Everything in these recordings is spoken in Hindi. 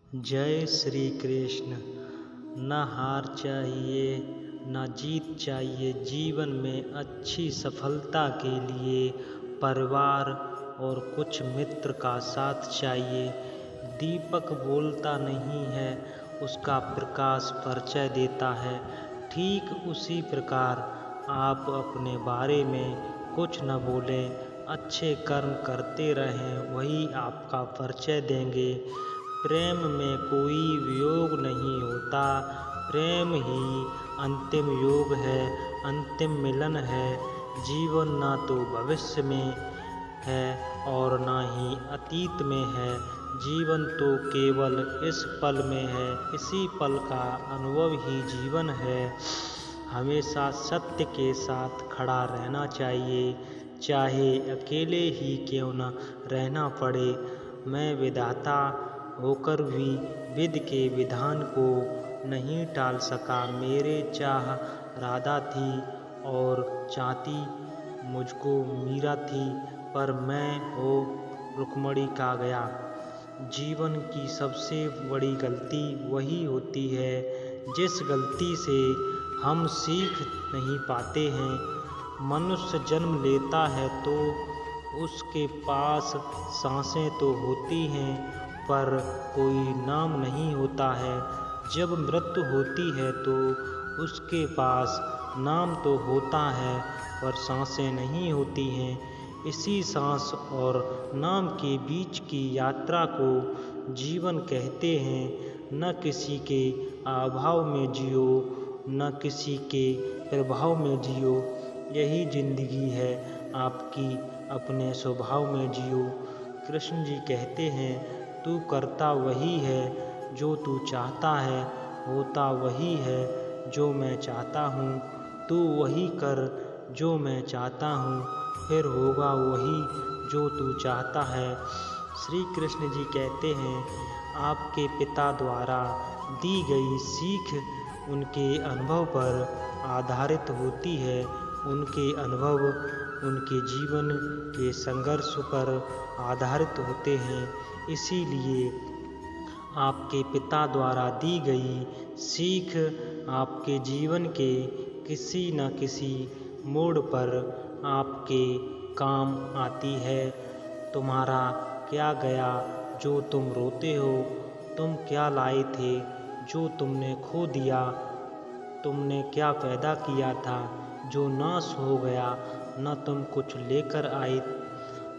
जय श्री कृष्ण। न हार चाहिए न जीत चाहिए, जीवन में अच्छी सफलता के लिए परिवार और कुछ मित्र का साथ चाहिए। दीपक बोलता नहीं है, उसका प्रकाश परिचय देता है। ठीक उसी प्रकार आप अपने बारे में कुछ न बोलें, अच्छे कर्म करते रहें, वही आपका परिचय देंगे। प्रेम में कोई वियोग नहीं होता, प्रेम ही अंतिम योग है, अंतिम मिलन है। जीवन ना तो भविष्य में है और ना ही अतीत में है, जीवन तो केवल इस पल में है, इसी पल का अनुभव ही जीवन है। हमेशा सत्य के साथ खड़ा रहना चाहिए, चाहे अकेले ही क्यों न रहना पड़े। मैं विधाता होकर भी विधि के विधान को नहीं टाल सका। मेरे चाह राधा थी और चाहती मुझको मीरा थी, पर मैं हो रुक्मणी का गया। जीवन की सबसे बड़ी गलती वही होती है जिस गलती से हम सीख नहीं पाते हैं। मनुष्य जन्म लेता है तो उसके पास सांसें तो होती हैं, पर कोई नाम नहीं होता है। जब मृत्यु होती है तो उसके पास नाम तो होता है, पर सांसें नहीं होती हैं। इसी सांस और नाम के बीच की यात्रा को जीवन कहते हैं। न किसी के अभाव में जियो, न किसी के प्रभाव में जियो, यही जिंदगी है आपकी, अपने स्वभाव में जियो। कृष्ण जी कहते हैं, तू करता वही है जो तू चाहता है, होता वही है जो मैं चाहता हूँ। तू वही कर जो मैं चाहता हूँ, फिर होगा वही जो तू चाहता है। श्री कृष्ण जी कहते हैं, आपके पिता द्वारा दी गई सीख उनके अनुभव पर आधारित होती है। उनके अनुभव उनके जीवन के संघर्ष पर आधारित होते हैं। इसीलिए आपके पिता द्वारा दी गई सीख आपके जीवन के किसी न किसी मोड़ पर आपके काम आती है। तुम्हारा क्या गया जो तुम रोते हो? तुम क्या लाए थे जो तुमने खो दिया? तुमने क्या पैदा किया था जो नाश हो गया? न तुम कुछ लेकर आए,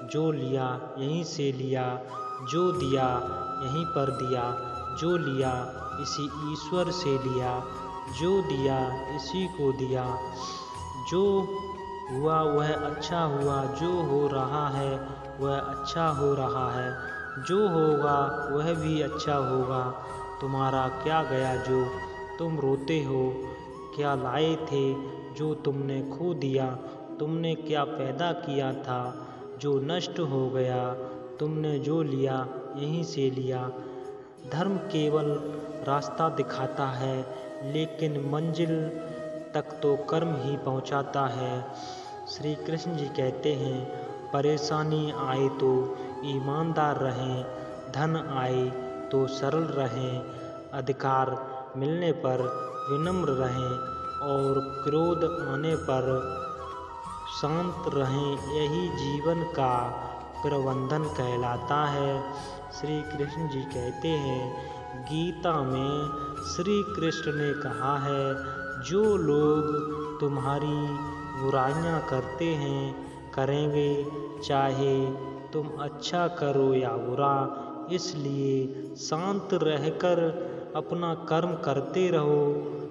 जो लिया यहीं से लिया, जो दिया यहीं पर दिया, जो लिया इसी ईश्वर से लिया, जो दिया इसी को दिया। जो हुआ वह अच्छा हुआ, जो हो रहा है वह अच्छा हो रहा है, जो होगा वह भी अच्छा होगा। तुम्हारा क्या गया जो तुम रोते हो? क्या लाए थे जो तुमने खो दिया? तुमने क्या पैदा किया था जो नष्ट हो गया? तुमने जो लिया यहीं से लिया। धर्म केवल रास्ता दिखाता है, लेकिन मंजिल तक तो कर्म ही पहुंचाता है। श्री कृष्ण जी कहते हैं, परेशानी आए तो ईमानदार रहें, धन आए तो सरल रहें, अधिकार मिलने पर विनम्र रहें और क्रोध आने पर शांत रहें। यही जीवन का प्रबंधन कहलाता है। श्री कृष्ण जी कहते हैं, गीता में श्री कृष्ण ने कहा है, जो लोग तुम्हारी बुराइयां करते हैं करेंगे, चाहे तुम अच्छा करो या बुरा। इसलिए शांत रहकर अपना कर्म करते रहो,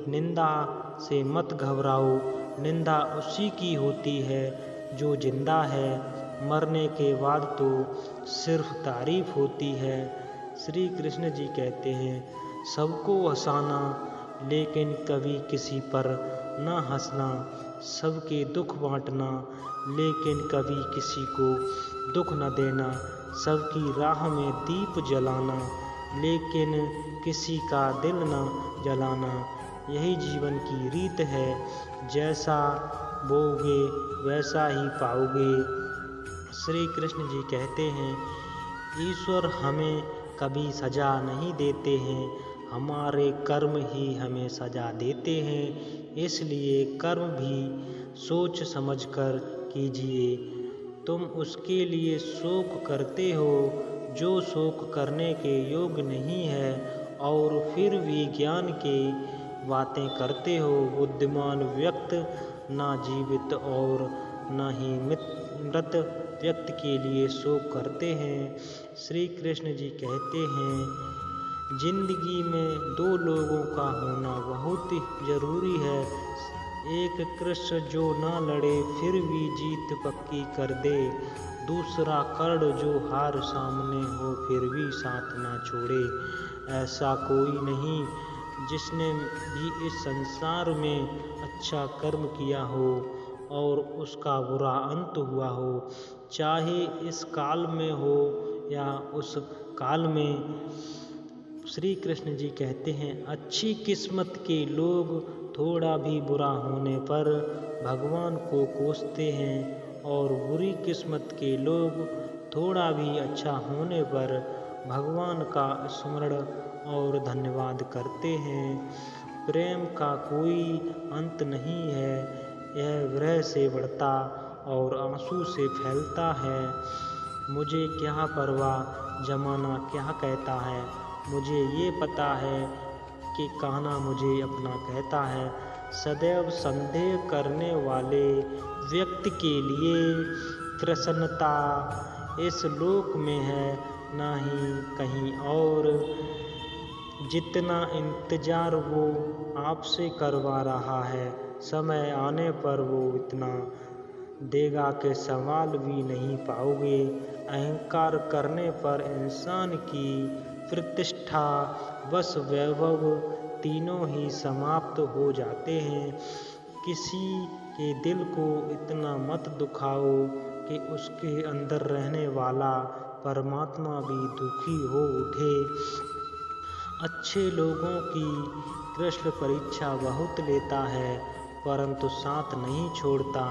निंदा से मत घबराओ। निंदा उसी की होती है जो जिंदा है, मरने के बाद तो सिर्फ तारीफ होती है। श्री कृष्ण जी कहते हैं, सबको हंसाना लेकिन कभी किसी पर न हंसना, सबके दुख बांटना लेकिन कभी किसी को दुख न देना, सबकी राह में दीप जलाना लेकिन किसी का दिल न जलाना, यही जीवन की रीत है। जैसा बोओगे वैसा ही पाओगे। श्री कृष्ण जी कहते हैं, ईश्वर हमें कभी सजा नहीं देते हैं, हमारे कर्म ही हमें सजा देते हैं। इसलिए कर्म भी सोच समझकर कीजिए। तुम उसके लिए शोक करते हो जो शोक करने के योग्य नहीं है, और फिर भी ज्ञान की बातें करते हो। बुद्धिमान व्यक्ति न जीवित और न ही मृत व्यक्ति के लिए शोक करते हैं। श्री कृष्ण जी कहते हैं, जिंदगी में दो लोगों का होना बहुत जरूरी है। एक कृष्ण जो ना लड़े फिर भी जीत पक्की कर दे, दूसरा कर्ण जो हार सामने हो फिर भी साथ ना छोड़े। ऐसा कोई नहीं जिसने भी इस संसार में अच्छा कर्म किया हो और उसका बुरा अंत हुआ हो, चाहे इस काल में हो या उस काल में। श्री कृष्ण जी कहते हैं, अच्छी किस्मत के लोग थोड़ा भी बुरा होने पर भगवान को कोसते हैं, और बुरी किस्मत के लोग थोड़ा भी अच्छा होने पर भगवान का स्मरण और धन्यवाद करते हैं। प्रेम का कोई अंत नहीं है, यह विरह से बढ़ता और आंसू से फैलता है। मुझे क्या परवाह जमाना क्या कहता है, मुझे ये पता है कि कान्हा मुझे अपना कहता है। सदैव संदेह करने वाले व्यक्ति के लिए प्रसन्नता इस लोक में है, ना ही कहीं और। जितना इंतजार वो आपसे करवा रहा है, समय आने पर वो इतना देगा कि सवाल भी नहीं पाओगे। अहंकार करने पर इंसान की प्रतिष्ठा, वश, वैभव तीनों ही समाप्त हो जाते हैं। किसी के दिल को इतना मत दुखाओ कि उसके अंदर रहने वाला परमात्मा भी दुखी हो उठे। अच्छे लोगों की कृष्ण परीक्षा बहुत लेता है, परंतु साथ नहीं छोड़ता,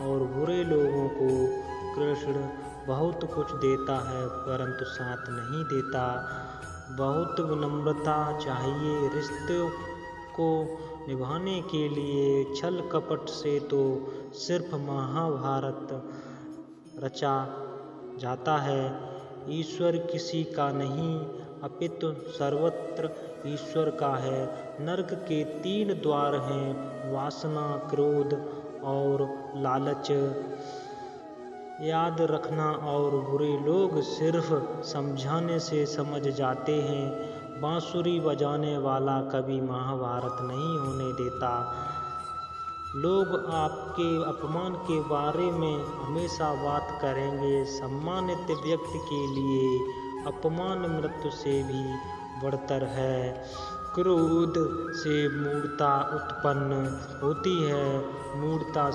और बुरे लोगों को कृष्ण बहुत कुछ देता है परंतु साथ नहीं देता। बहुत विनम्रता चाहिए रिश्ते को निभाने के लिए। छल कपट से तो सिर्फ महाभारत रचा जाता है। ईश्वर किसी का नहीं अपितु सर्वत्र ईश्वर का है। नरक के 3 द्वार हैं, वासना, क्रोध और लालच। याद रखना, और बुरे लोग सिर्फ समझाने से समझ जाते हैं। बांसुरी बजाने वाला कभी महाभारत नहीं होने देता। लोग आपके अपमान के बारे में हमेशा बात करेंगे। सम्मानित व्यक्ति के लिए अपमान मृत्यु से भी बढ़तर है। क्रोध से मूढ़ता उत्पन्न होती है, मूढ़ता